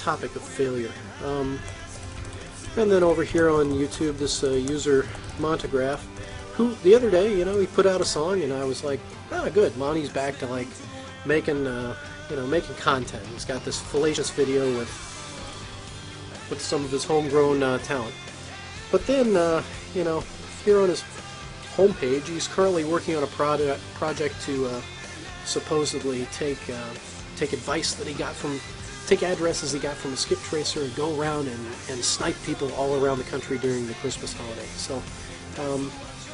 topic of failure. And then over here on YouTube, this user Montagraph, who the other day, you know, he put out a song, and I was like, oh, good, Monty's back to like making, you know, making content. He's got this fallacious video with some of his homegrown talent. But then, you know, here on his homepage, he's currently working on a project to supposedly take advice that he got from, take addresses he got from a skip tracer and go around and snipe people all around the country during the Christmas holiday. So,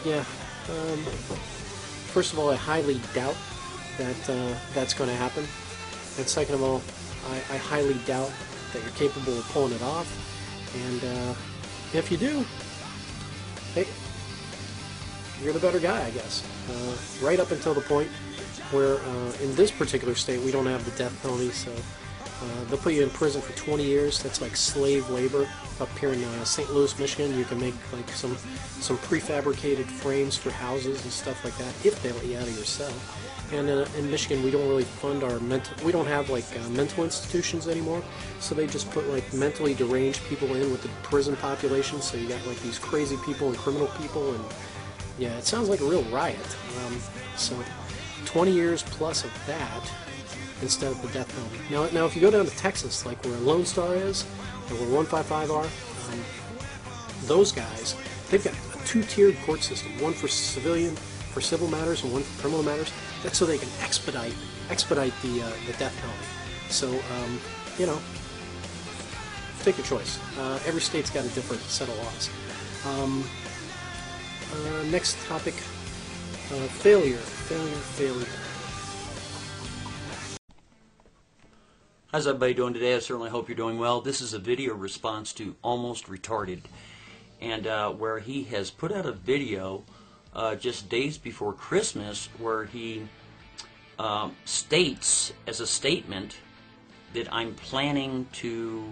yeah. First of all, I highly doubt that that's going to happen. And second of all, I highly doubt that you're capable of pulling it off. And if you do, hey, you're the better guy, I guess. Right up until the point where, in this particular state, we don't have the death penalty, so they'll put you in prison for 20 years. That's like slave labor. Up here in St. Louis, Michigan, you can make like some prefabricated frames for houses and stuff like that if they let you out of your cell. And in Michigan, we don't really fund our we don't have like mental institutions anymore, so they just put like mentally deranged people in with the prison population. So you got like these crazy people and criminal people, and yeah, it sounds like a real riot. So 20 years plus of that instead of the death penalty. Now if you go down to Texas, like where Lone Star is, and where 155 are, those guys, they've got a two-tiered court system, one for civil matters and one for criminal matters. That's so they can expedite the death penalty. So, you know, take your choice. Every state's got a different set of laws. Next topic, failure. How's everybody doing today? I certainly hope you're doing well. This is a video response to Almost Retarded, and where he has put out a video just days before Christmas where he states as a statement that I'm planning to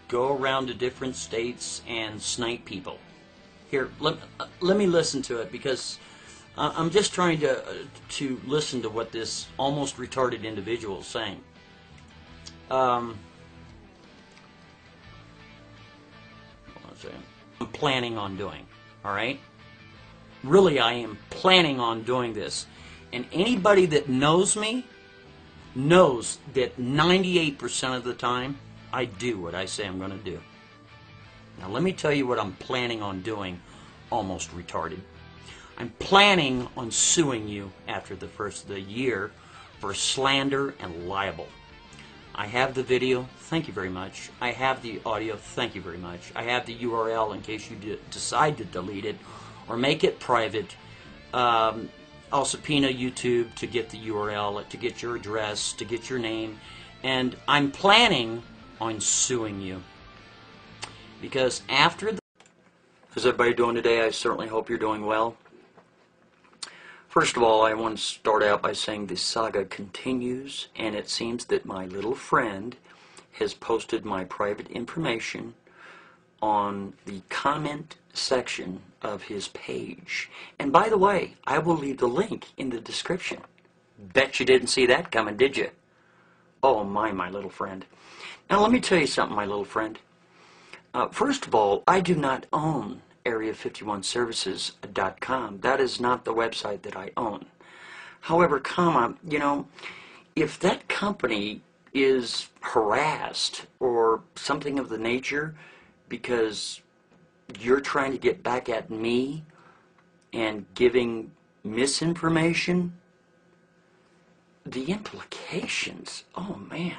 go around to different states and snipe people. Here, let me listen to it, because I'm just trying to listen to what this almost retarded individual is saying. I'm planning on doing, alright? Really, I am planning on doing this. And anybody that knows me knows that 98% of the time, I do what I say I'm going to do. Now, let me tell you what I'm planning on doing, almost retarded. I'm planning on suing you after the first of the year for slander and libel. I have the video, thank you very much. I have the audio, thank you very much. I have the URL in case you decide to delete it or make it private. I'll subpoena YouTube to get the URL, to get your address, to get your name. And I'm planning on suing you. Because after the... How's everybody doing today? I certainly hope you're doing well. First of all, I want to start out by saying the saga continues, and it seems that my little friend has posted my private information on the comment section of his page. And by the way, I will leave the link in the description. Bet you didn't see that coming, did you? Oh my little friend. Now let me tell you something, my little friend. First of all, I do not own Area51Services.com. That is not the website that I own. However, you know, if that company is harassed or something of the nature because you're trying to get back at me and giving misinformation, the implications, oh man,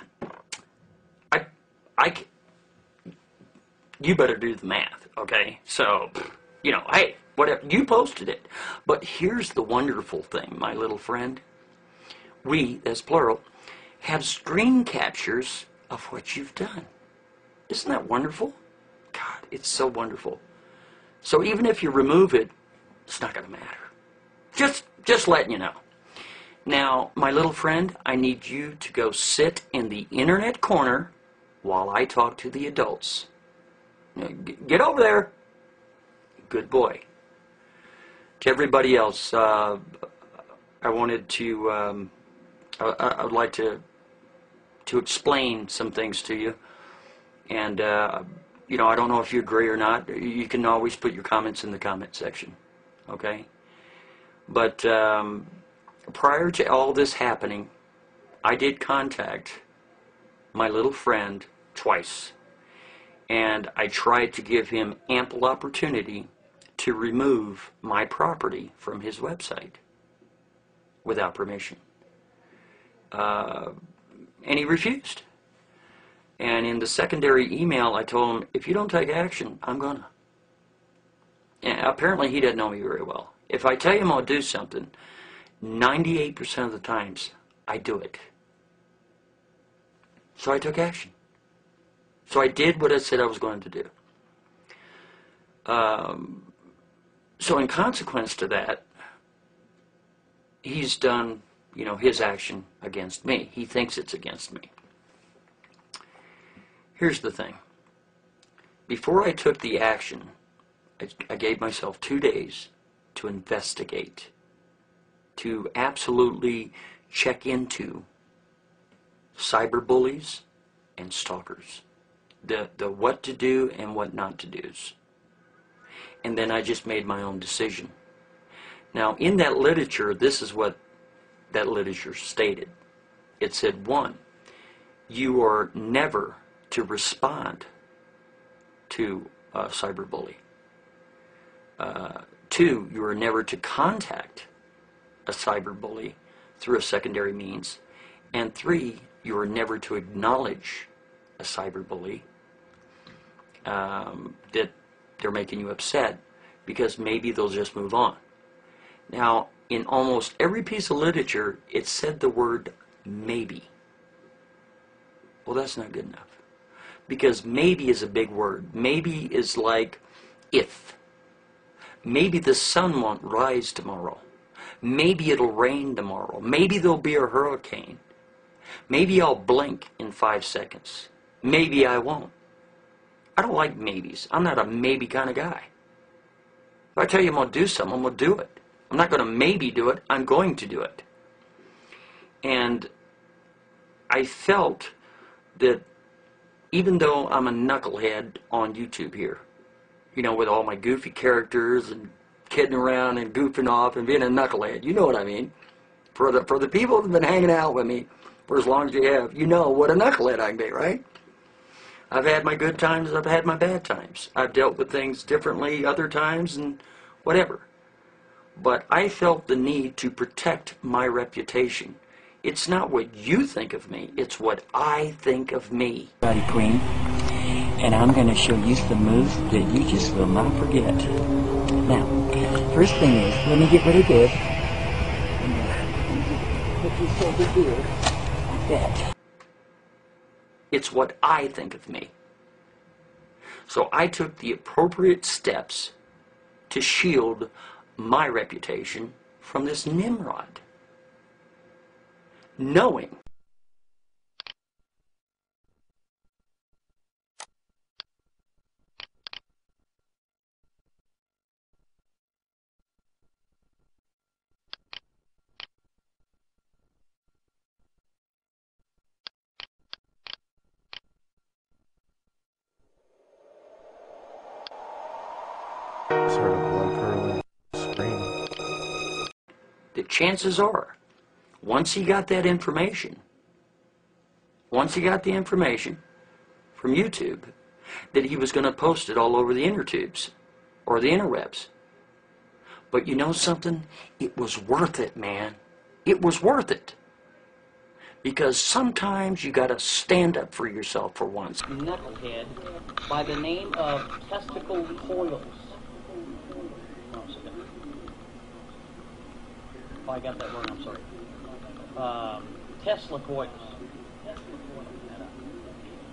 you better do the math, okay? So, you know, hey, whatever, you posted it. But here's the wonderful thing, my little friend. We, that's plural, have screen captures of what you've done. Isn't that wonderful? God, it's so wonderful. So even if you remove it, it's not going to matter. Just letting you know. Now, my little friend, I need you to go sit in the internet corner while I talk to the adults. Get over there. Good boy. To everybody else, I wanted to, I would like to explain some things to you. And, you know, I don't know if you agree or not. You can always put your comments in the comment section, okay? But prior to all this happening, I did contact my little friend twice. And I tried to give him ample opportunity to remove my property from his website without permission. And he refused. And in the secondary email, I told him, if you don't take action, I'm gonna. And apparently he doesn't know me very well. If I tell him I'll do something, 98% of the times, I do it. So I took action. So I did what I said I was going to do. So in consequence to that, he's done, you know, his action against me. He thinks it's against me. Here's the thing. Before I took the action, I gave myself 2 days to investigate, to absolutely check into cyberbullies and stalkers. The what to do and what not to do's. And then I just made my own decision. Now, in that literature, this is what that literature stated. It said, 1, you are never to respond to a cyberbully. 2, you are never to contact a cyberbully through a secondary means. And 3, you are never to acknowledge a cyberbully that they're making you upset, because maybe they'll just move on. Now, in almost every piece of literature, it said the word maybe. Well, that's not good enough, because maybe is a big word. Maybe is like if. Maybe the sun won't rise tomorrow. Maybe it'll rain tomorrow. Maybe there'll be a hurricane. Maybe I'll blink in 5 seconds. Maybe I won't. I don't like maybes. I'm not a maybe kind of guy. If I tell you I'm going to do something, I'm going to do it. I'm not going to maybe do it. I'm going to do it. And I felt that even though I'm a knucklehead on YouTube here, you know, with all my goofy characters and kidding around and goofing off and being a knucklehead, you know what I mean. For the people that have been hanging out with me for as long as you have, you know what a knucklehead I can be, right? I've had my good times, I've had my bad times. I've dealt with things differently other times and whatever. But I felt the need to protect my reputation. It's not what you think of me, it's what I think of me. Body Queen, and I'm going to show you some moves that you just will not forget. Now, first thing is, let me get rid of this. Put this over here, like that. It's what I think of me. So I took the appropriate steps to shield my reputation from this Nimrod, knowing sort of blood curdling scream. that chances are, once he got that information, once he got the information from YouTube, that he was going to post it all over the intertubes or the interwebs. But you know something? It was worth it, man. It was worth it. Because sometimes you got to stand up for yourself for once. Knucklehead by the name of Testicle Coils. Oh, I got that wrong, I'm sorry. Tesla coils.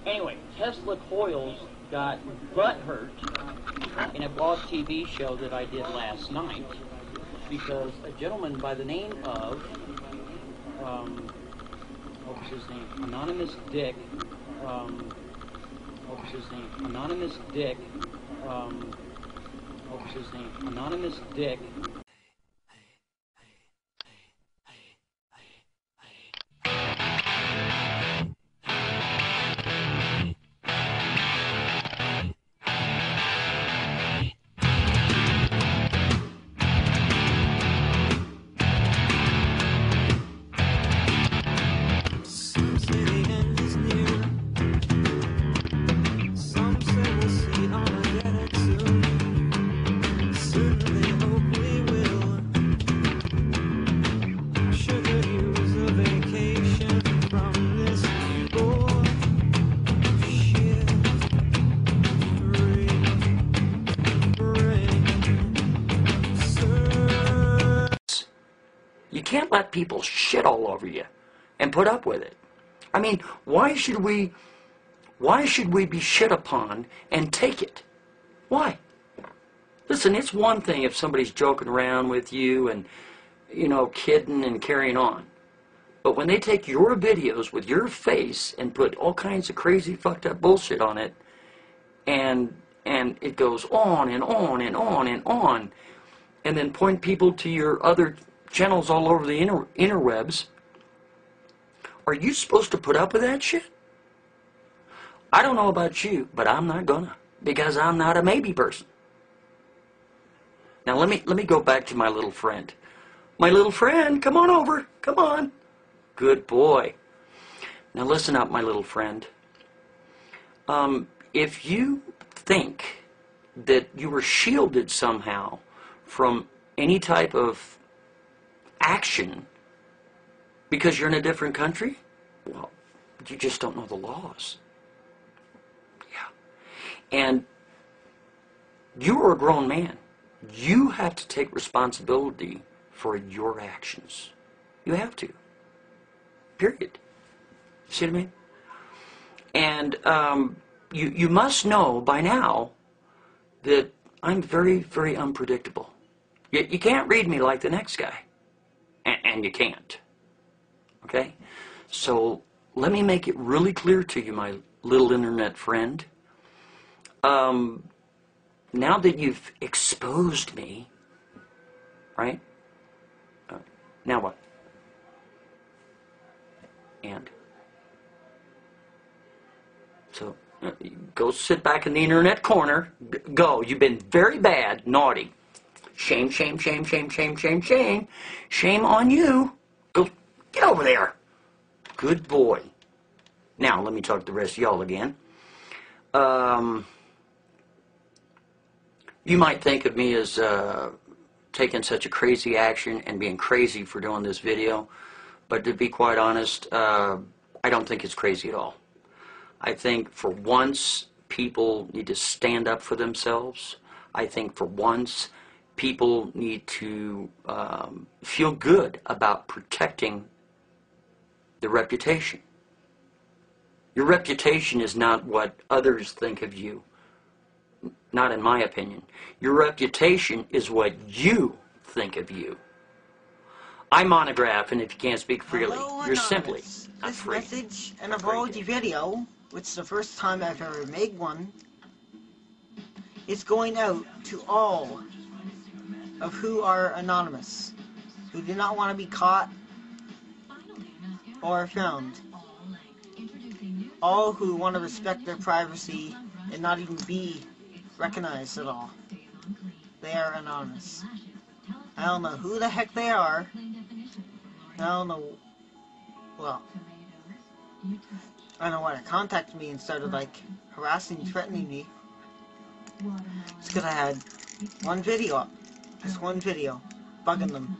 Anyway, Tesla coils got butthurt in a blog TV show that I did last night because a gentleman by the name of, what was his name? Anonymous Dick. What was his name? Anonymous Dick. What was his name? Anonymous Dick. can't let people shit all over you and put up with it. I mean, why should we be shit upon and take it? Why? Listen, it's one thing if somebody's joking around with you and, you know, kidding and carrying on. But when they take your videos with your face and put all kinds of crazy fucked up bullshit on it, and it goes on and on and on and on, and then point people to your other channels all over the interwebs, are you supposed to put up with that shit? I don't know about you, but I'm not gonna, because I'm not a maybe person. Now let me go back to my little friend. My little friend, come on over, come on. Good boy. Now listen up, my little friend. If you think that you were shielded somehow from any type of action because you're in a different country, well, you just don't know the laws. Yeah. And you are a grown man. You have to take responsibility for your actions. You have to. Period. See what I mean? And you must know by now that I'm very, very unpredictable. You can't read me like the next guy. And you can't. Okay? So let me make it really clear to you, my little internet friend. Now that you've exposed me, right? Now what? And? So, go sit back in the internet corner. Go. You've been very bad, naughty. Shame, shame, shame, shame, shame, shame, shame. Shame on you. Go, get over there. Good boy. Now, let me talk to the rest of y'all again. You might think of me as taking such a crazy action and being crazy for doing this video, but to be quite honest, I don't think it's crazy at all. I think for once, people need to stand up for themselves. I think for once, people need to feel good about protecting their reputation. Your reputation is not what others think of you. Not in my opinion. Your reputation is what you think of you. I monograph, and if you can't speak freely, you're simply not free. This message and apology video, which is the first time I've ever made one, is going out to all of who are anonymous, who do not want to be caught or found. All who want to respect their privacy and not even be recognized at all. They are anonymous. I don't know who the heck they are. I don't know, well, I don't know why they contacted me and started like harassing, threatening me. It's because I had one video up, just one video, bugging them.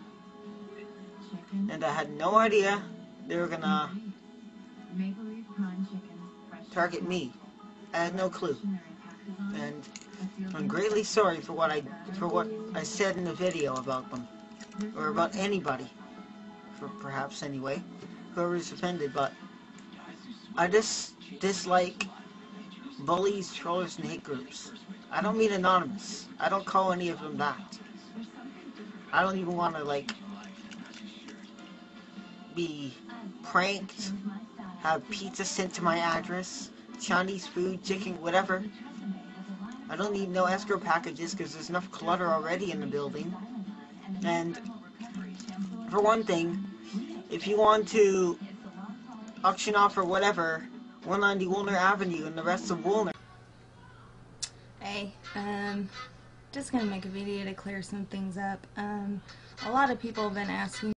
And I had no idea they were gonna target me. I had no clue. And I'm greatly sorry for what I said in the video about them, or about anybody, for perhaps anyway, whoever's offended. But I just dislike bullies, trollers, and hate groups. I don't mean anonymous. I don't call any of them that. I don't even want to like be pranked, have pizza sent to my address, Chinese food, chicken, whatever. I don't need no escrow packages because there's enough clutter already in the building. And for one thing, if you want to auction off or whatever, 190 Woolner Avenue and the rest of Woolner. Hey, just gonna make a video to clear some things up. A lot of people have been asking